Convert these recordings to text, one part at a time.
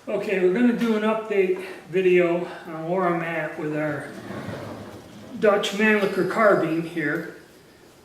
Okay, we're going to do an update video on where I'm at with our Dutch Mannlicher carbine here,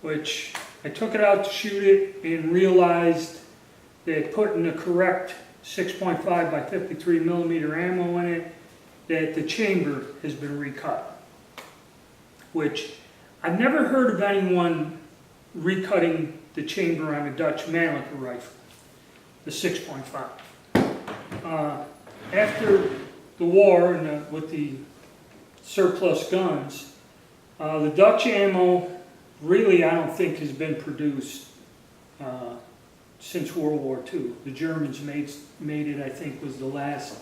which I took it out to shoot it and realized that putting the correct 6.5 by 53 millimeter ammo in it, that the chamber has been recut, which I've never heard of anyone recutting the chamber on a Dutch Mannlicher rifle, the 6.5. After the war and with the surplus guns, the Dutch ammo really I don't think has been produced since World War II. The Germans made it, I think, was the last.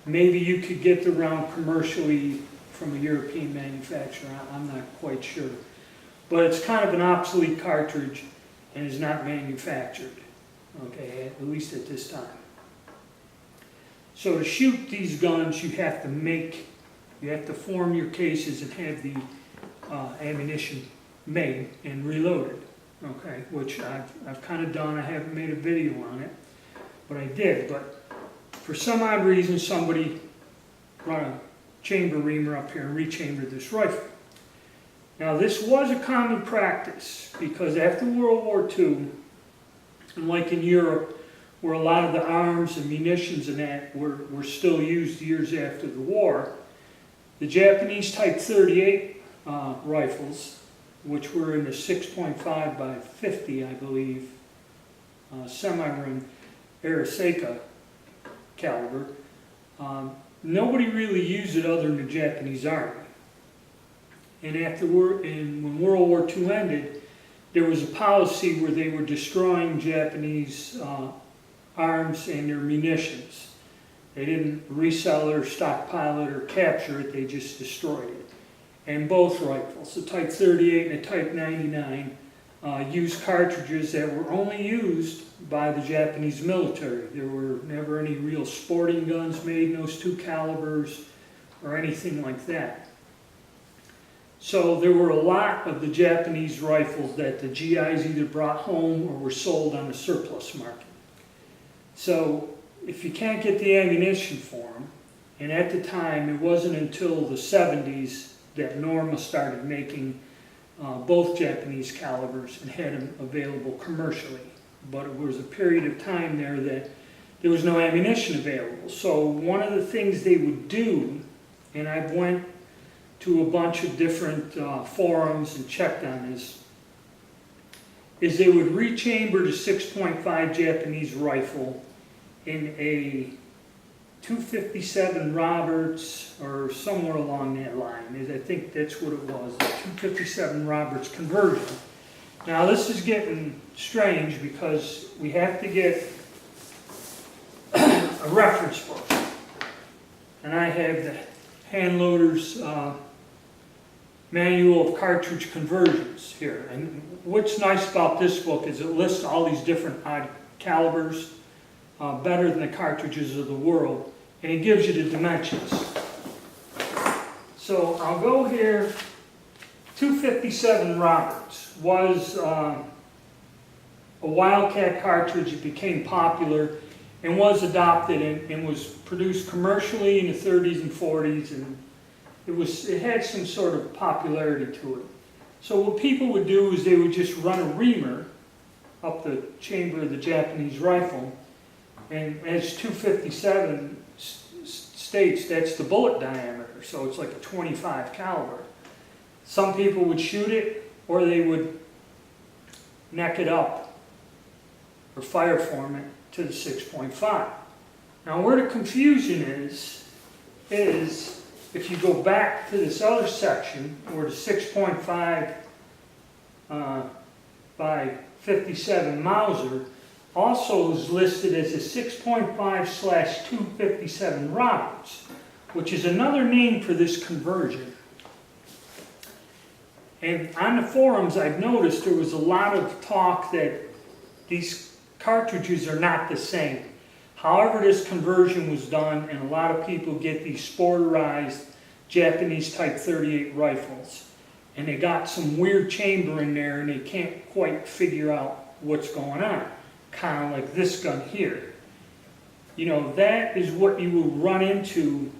Maybe you could get the round commercially from a European manufacturer, I'm not quite sure. But it's kind of an obsolete cartridge and is not manufactured, okay, at least at this time. So to shoot these guns, you have to form your cases and have the ammunition made and reloaded, okay, which I've kind of done. I haven't made a video on it, but I did. But for some odd reason, somebody brought a chamber reamer up here and rechambered this rifle. Now this was a common practice because after World War II, and like in Europe, where a lot of the arms and munitions and that were still used years after the war, the Japanese Type 38 rifles, which were in the 6.5 by 50, I believe, semi-rim Arisaka caliber, nobody really used it other than the Japanese Army. And when World War II ended, there was a policy where they were destroying Japanese arms and their munitions. They didn't resell it or stockpile it or capture it, they just destroyed it. And both rifles, the Type 38 and the Type 99, used cartridges that were only used by the Japanese military. There were never any real sporting guns made in those two calibers or anything like that. So there were a lot of the Japanese rifles that the GIs either brought home or were sold on the surplus market. So if you can't get the ammunition for them, and at the time it wasn't until the 70s that Norma started making both Japanese calibers and had them available commercially. But it was a period of time there that there was no ammunition available. So one of the things they would do, and I went to a bunch of different forums and checked on this, is they would rechamber the 6.5 Japanese rifle in a 257 Roberts or somewhere along that line. I think that's what it was, the 257 Roberts conversion. Now this is getting strange because we have to get a reference book. And I have the hand loader's manual of cartridge conversions here. And what's nice about this book is it lists all these different odd calibers better than the cartridges of the world, and it gives you the dimensions. So I'll go here. 257 Roberts was a Wildcat cartridge. It became popular and was adopted and was produced commercially in the 30s and 40s, and it had some sort of popularity to it. So what people would do is they would just run a reamer up the chamber of the Japanese rifle, and as 257 states, that's the bullet diameter, so it's like a 25 caliber. Some people would shoot it, or they would neck it up or fire form it to the 6.5. Now where the confusion is if you go back to this other section where the 6.5 by 57 Mauser also is listed as a 6.5/257 Roberts, which is another name for this conversion. And on the forums I've noticed there was a lot of talk that these cartridges are not the same. However, this conversion was done, and a lot of people get these sporterized Japanese Type 38 rifles, and they got some weird chamber in there and they can't quite figure out what's going on. Kind of like this gun here. you know, that is what you will run into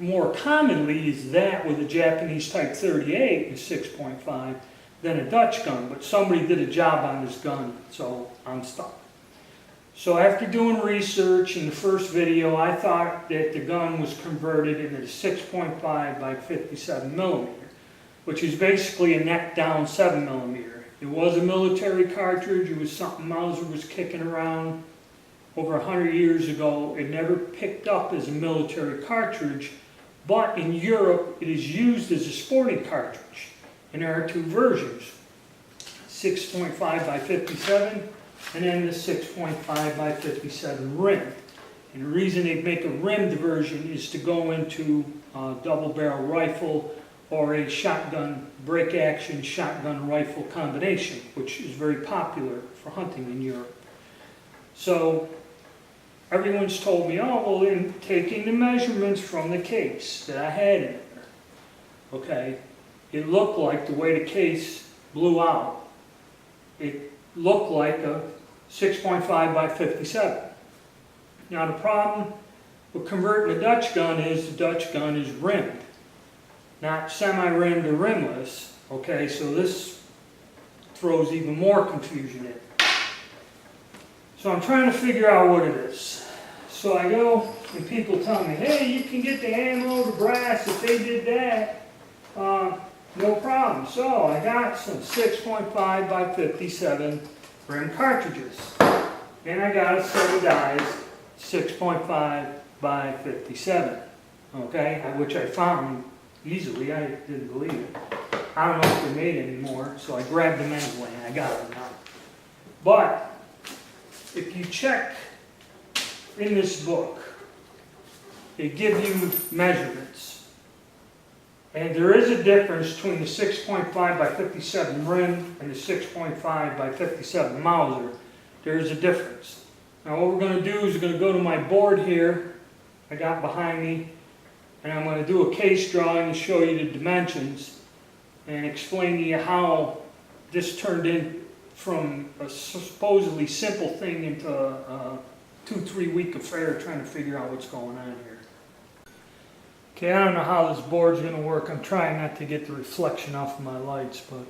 more commonly, is that with a Japanese Type 38 and 6.5 than a Dutch gun. But somebody did a job on this gun, so I'm stuck. So after doing research in the first video, I thought that the gun was converted into the 6.5 by 57 millimeter, which is basically a neck down 7 millimeter. It was a military cartridge. It was something Mauser was kicking around over 100 years ago. It never picked up as a military cartridge, but in Europe it is used as a sporting cartridge. And there are two versions, 6.5 by 57 and then the 6.5 by 57 rim. And the reason they make a rimmed version is to go into a double barrel rifle or a shotgun, break action shotgun rifle combination, which is very popular for hunting in Europe. So everyone's told me, oh, well, in taking the measurements from the case that I had in there, okay, it looked like the way the case blew out, it looked like a 6.5 by 57. Now the problem with converting a Dutch gun is the Dutch gun is rimmed, not semi-rimmed or rimless. Okay, so this throws even more confusion in. So I'm trying to figure out what it is. So I go and people tell me, hey, you can get the ammo, the brass, if they did that, no problem. So I got some 6.5 by 57 rim cartridges. And I got a set of dies, 6.5 by 57. Okay, which I found easily. I didn't believe it. I don't know if they're made anymore, so I grabbed them anyway and I got them now. But if you check in this book, they give you measurements. And there is a difference between the 6.5 by 57 rim and the 6.5 by 57 Mauser. There is a difference. Now what we're going to do is we're going to go to my board here, I got behind me, and I'm going to do a case drawing and show you the dimensions and explain to you how this turned in from a supposedly simple thing into a 2-3 week affair trying to figure out what's going on here. Okay, I don't know how this board's going to work. I'm trying not to get the reflection off of my lights, but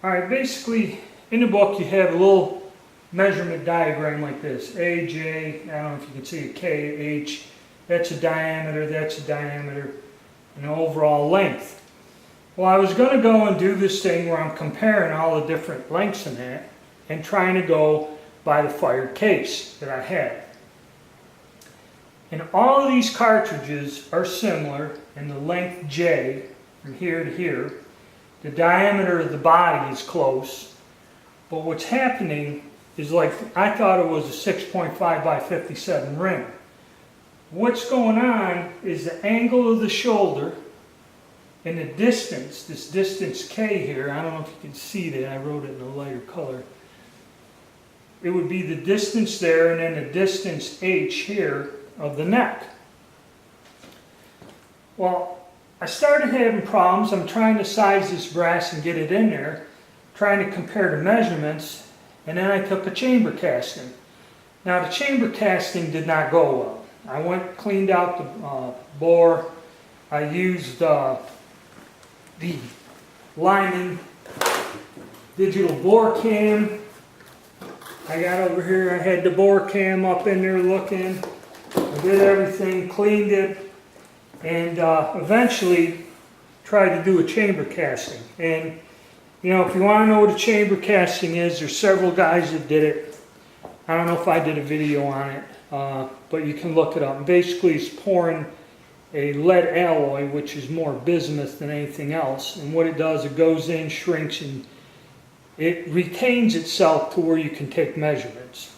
alright, basically in the book you have a little measurement diagram like this. A, J, I don't know if you can see a K, H, that's a diameter, and overall length. Well, I was going to go and do this thing where I'm comparing all the different lengths in that and trying to go by the fired case that I had. And all of these cartridges are similar in the length J from here to here. The diameter of the body is close, but what's happening is, like, I thought it was a 6.5 by 57 rim. What's going on is the angle of the shoulder and the distance, this distance K here, I don't know if you can see that, I wrote it in a lighter color. It would be the distance there and then the distance H here of the neck. Well, I started having problems. I'm trying to size this brass and get it in there, trying to compare the measurements, and then I took a chamber casting. Now the chamber casting did not go well. I went, cleaned out the bore. I used the Lyman digital bore cam. I got over here, I had the bore cam up in there looking. I did everything, cleaned it, and eventually tried to do a chamber casting. And you know, if you want to know what a chamber casting is, there's several guys that did it. I don't know if I did a video on it, but you can look it up. And basically, it's pouring a lead alloy, which is more bismuth than anything else. And what it does, it goes in, shrinks, and it retains itself to where you can take measurements.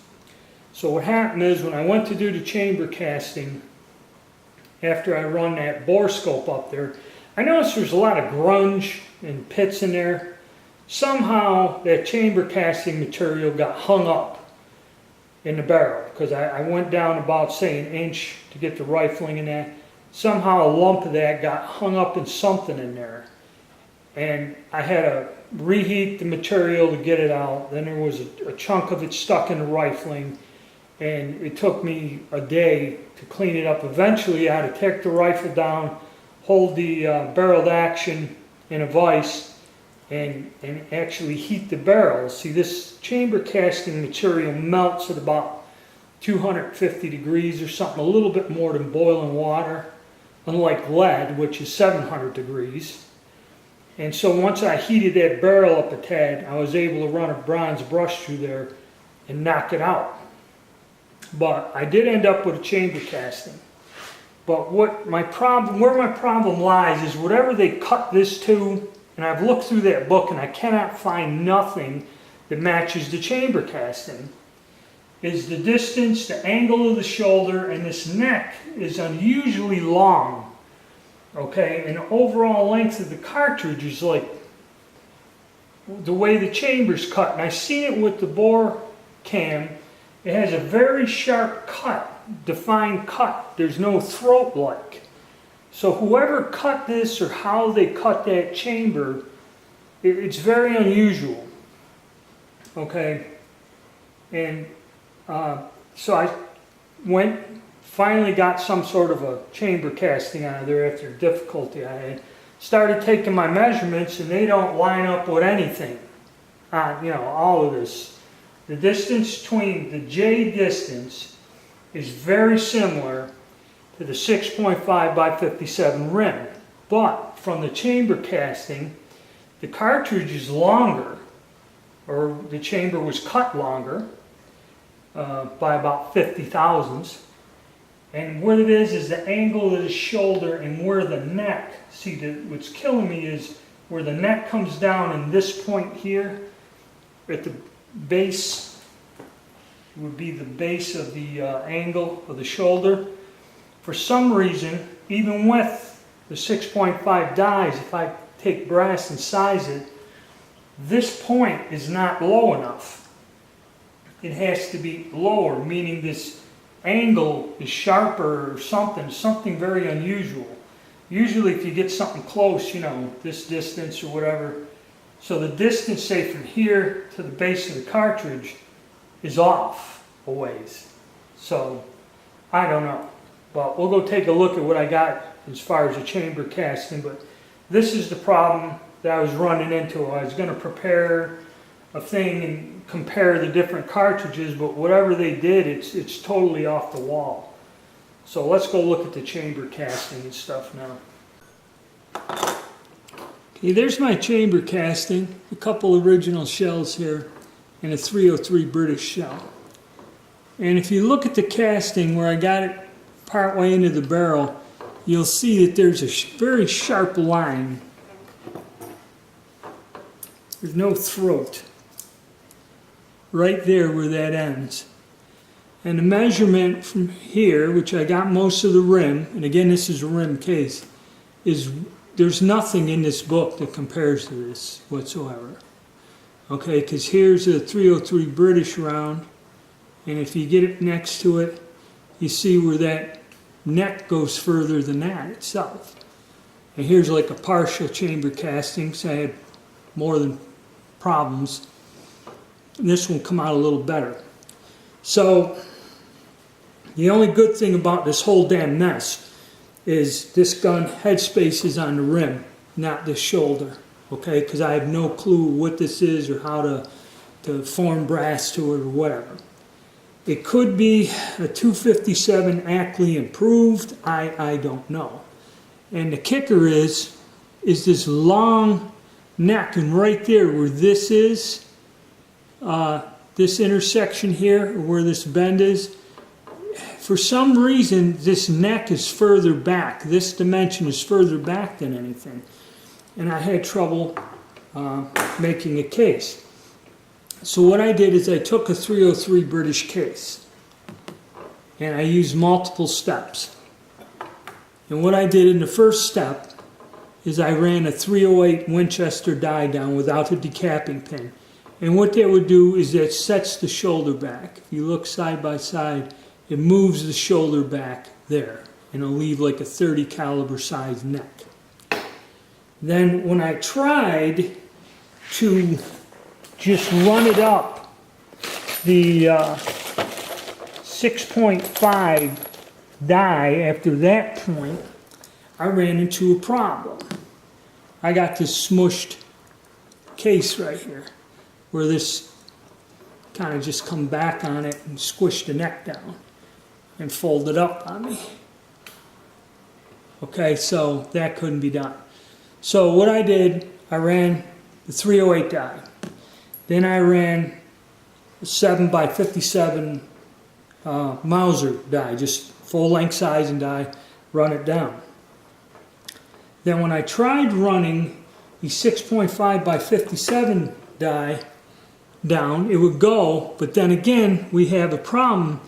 So what happened is, when I went to do the chamber casting, after I run that bore scope up there, I noticed there's a lot of grunge and pits in there. Somehow that chamber casting material got hung up in the barrel, because I went down about, say, an inch to get the rifling in that. Somehow a lump of that got hung up in something in there, and I had to reheat the material to get it out. Then there was a chunk of it stuck in the rifling, and it took me a day to clean it up. Eventually I had to take the rifle down, hold the barreled action in a vise, and actually heat the barrel. See, this chamber casting material melts at about 250 degrees or something, a little bit more than boiling water, unlike lead, which is 700 degrees. And so once I heated that barrel up a tad, I was able to run a bronze brush through there and knock it out. But I did end up with a chamber casting. But where my problem lies is whatever they cut this to, and I've looked through that book and I cannot find nothing that matches the chamber casting, is the distance, the angle of the shoulder, and this neck is unusually long. Okay, and the overall length of the cartridge is like the way the chamber's cut. And I've seen it with the bore cam. It has a very sharp cut, defined cut. There's no throat like. So whoever cut this or how they cut that chamber, it's very unusual. Okay, and so I finally got some sort of a chamber casting out of there after difficulty I had. Started taking my measurements and they don't line up with anything on, all of this. The distance between the J distance is very similar to the 6.5 by 57 rim. But from the chamber casting, the cartridge is longer, or the chamber was cut longer by about 50 thousandths. And what it is the angle of the shoulder and where the neck, see, what's killing me is where the neck comes down and this point here at the base would be the base of the angle of the shoulder. For some reason, even with the 6.5 dies, if I take brass and size it, this point is not low enough. It has to be lower, meaning this angle is sharper or something very unusual. Usually if you get something close, this distance or whatever, so the distance, say from here to the base of the cartridge, is off a ways. So I don't know, but we'll go take a look at what I got as far as the chamber casting. But this is the problem that I was running into. I was going to prepare a thing and compare the different cartridges, but whatever they did, it's totally off the wall. So let's go look at the chamber casting and stuff now. Okay, there's my chamber casting, a couple original shells here, and a 303 British shell. And if you look at the casting where I got it partway into the barrel, you'll see that there's a very sharp line. There's no throat right there where that ends. And the measurement from here, which I got most of the rim, and again this is a rim case, is there's nothing in this book that compares to this whatsoever. Okay, because here's a 303 British round, and if you get it next to it, you see where that neck goes further than that itself. And here's like a partial chamber casting, so I had more than problems. And this one come out a little better. So the only good thing about this whole damn mess is this gun headspace is on the rim, not the shoulder. Okay, because I have no clue what this is or how to form brass to it or whatever. It could be a 257 Ackley improved. I don't know. And the kicker is this long neck, and right there where this is, this intersection here, or where this bend is, for some reason this neck is further back. This dimension is further back than anything. And I had trouble making a case. So what I did is I took a 303 British case and I used multiple steps. And what I did in the first step is I ran a 308 Winchester die down without a decapping pin. And what that would do is that sets the shoulder back. If you look side by side, it moves the shoulder back there, and it'll leave like a 30 caliber size neck. Then when I tried to just run it up the 6.5 die, after that point, I ran into a problem. I got this smushed case right here, where this kind of just come back on it and squished the neck down and folded up on me. Okay, so that couldn't be done. So what I did, I ran the 308 die. Then I ran the 7x57 Mauser die, just full length size and die, run it down. Then when I tried running the 6.5x57 die down, it would go, but then again we have a problem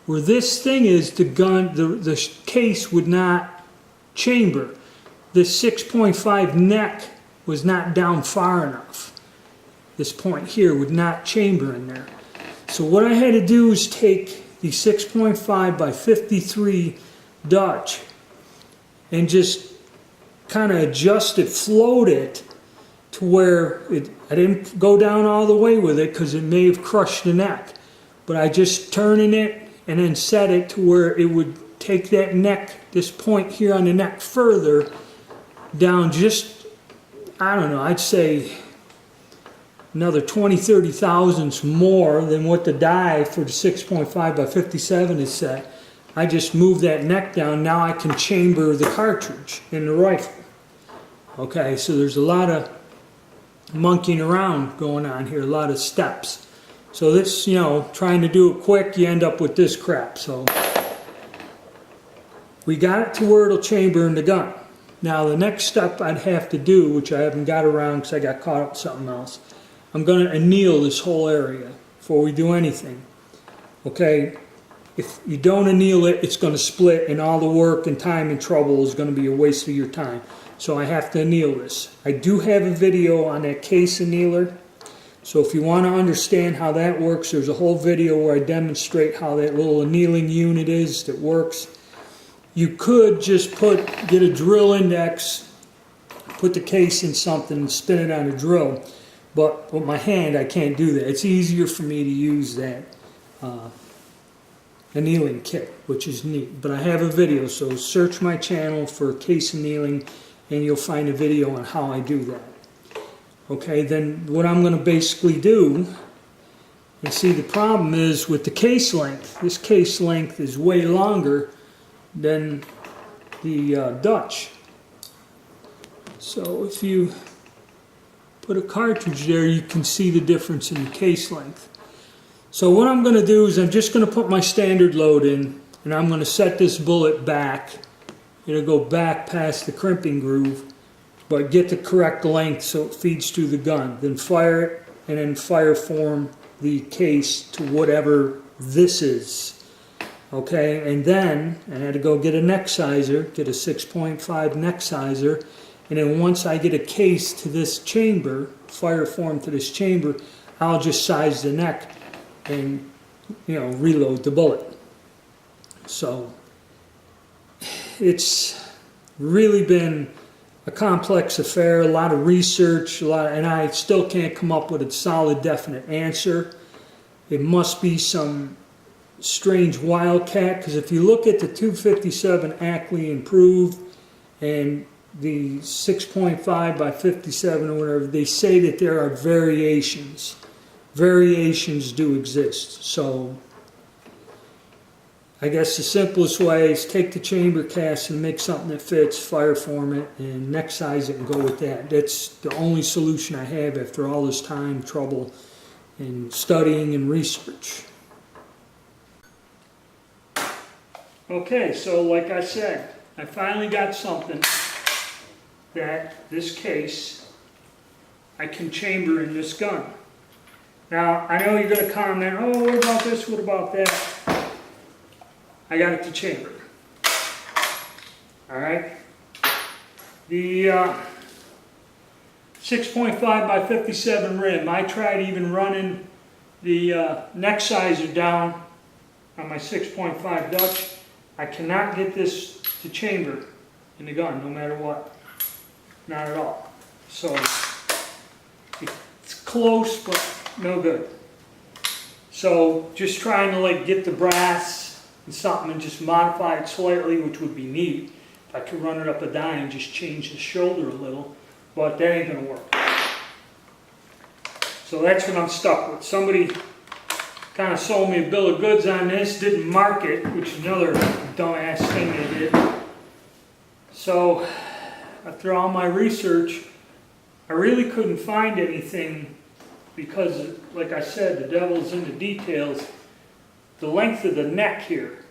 where this thing is, the gun, the case would not chamber. This 6.5 neck was not down far enough. This point here would not chamber in there. So what I had to do is take the 6.5x53 Dutch and just kind of adjust it, float it to where I didn't go down all the way with it because it may have crushed the neck. But I just turning it and then set it to where it would take that neck, this point here on the neck further down just, I don't know, I'd say another 20-30 thousandths more than what the die for the 6.5x57 is set. I just moved that neck down. Now I can chamber the cartridge in the rifle. Okay, so there's a lot of monkeying around going on here, a lot of steps. So this, you know, trying to do it quick, you end up with this crap. So we got it to where it'll chamber in the gun. Now the next step I'd have to do, which I haven't got around because I got caught up with something else, I'm going to anneal this whole area before we do anything. Okay, if you don't anneal it, it's going to split, and all the work and time and trouble is going to be a waste of your time. So I have to anneal this. I do have a video on that case annealer. So if you want to understand how that works, there's a whole video where I demonstrate how that little annealing unit is that works. You could just get a drill index, put the case in something and spin it on a drill. But with my hand, I can't do that. It's easier for me to use that annealing kit, which is neat. But I have a video, so search my channel for case annealing and you'll find a video on how I do that. Okay, then what I'm going to basically do, and see the problem is with the case length, this case length is way longer than the Dutch. So if you put a cartridge there, you can see the difference in the case length. So what I'm going to do is I'm just going to put my standard load in, and I'm going to set this bullet back. It'll go back past the crimping groove, but get the correct length so it feeds through the gun. Then fire it, and then fire form the case to whatever this is. Okay, and then I had to go get a neck sizer, get a 6.5 neck sizer, and then once I get a case to this chamber, fire form to this chamber, I'll just size the neck and, you know, reload the bullet. So it's really been a complex affair, a lot of research, and I still can't come up with a solid, definite answer. It must be some strange wildcat, because if you look at the 257 Ackley Improved and the 6.5x57 or whatever, they say that there are variations. Variations do exist. So I guess the simplest way is take the chamber cast and make something that fits, fire form it, and neck size it and go with that. That's the only solution I have after all this time, trouble, and studying and research. Okay, so like I said, I finally got something that this case I can chamber in this gun. Now, I know you're going to comment, oh, what about this, what about that? I got it to chamber. Alright? The 6.5x57 rim, I tried even running the neck sizer down on my 6.5 Dutch. I cannot get this to chamber in the gun, no matter what. Not at all. So, it's close, but no good. So just trying to like get the brass and something and just modify it slightly, which would be neat. If I could run it up a die and just change the shoulder a little, but that ain't gonna work. So that's what I'm stuck with. Somebody kind of sold me a bill of goods on this, didn't mark it, which is another dumbass thing they did. So after all my research, I really couldn't find anything because, like I said, the devil's in the details. The length of the neck here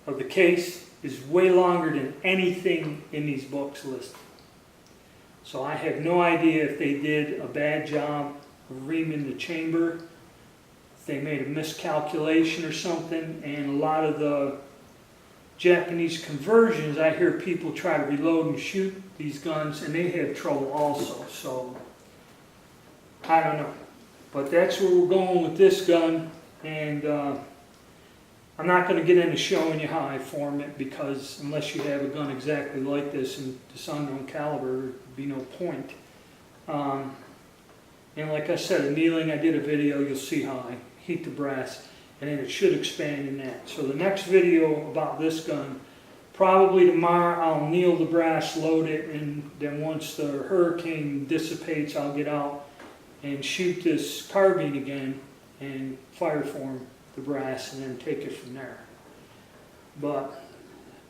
of the case is way longer than anything in these books listed. So I have no idea if they did a bad job of reaming the chamber, if they made a miscalculation or something, and a lot of the Japanese conversions, I hear people try to reload and shoot these guns and they have trouble also. So I don't know, but that's where we're going with this gun, and I'm not going to get into showing you how I form it, because unless you have a gun exactly like this and this unknown caliber, there'd be no point. And like I said, annealing, I did a video, you'll see how I heat the brass, and then it should expand in that. So the next video about this gun, probably tomorrow, I'll anneal the brass, load it, and then once the hurricane dissipates, I'll get out and shoot this carbine again and fire form the brass and then take it from there. But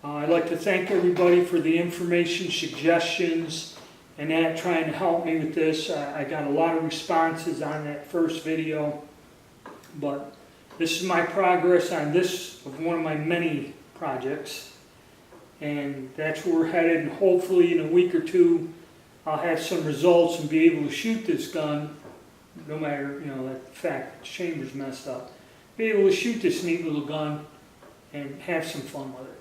I'd like to thank everybody for the information, suggestions, and that trying to help me with this. I got a lot of responses on that first video, but this is my progress on this of one of my many projects, and that's where we're headed. And hopefully in a week or two I'll have some results and be able to shoot this gun, no matter, you know, that fact the chamber's messed up. Be able to shoot this neat little gun and have some fun with it.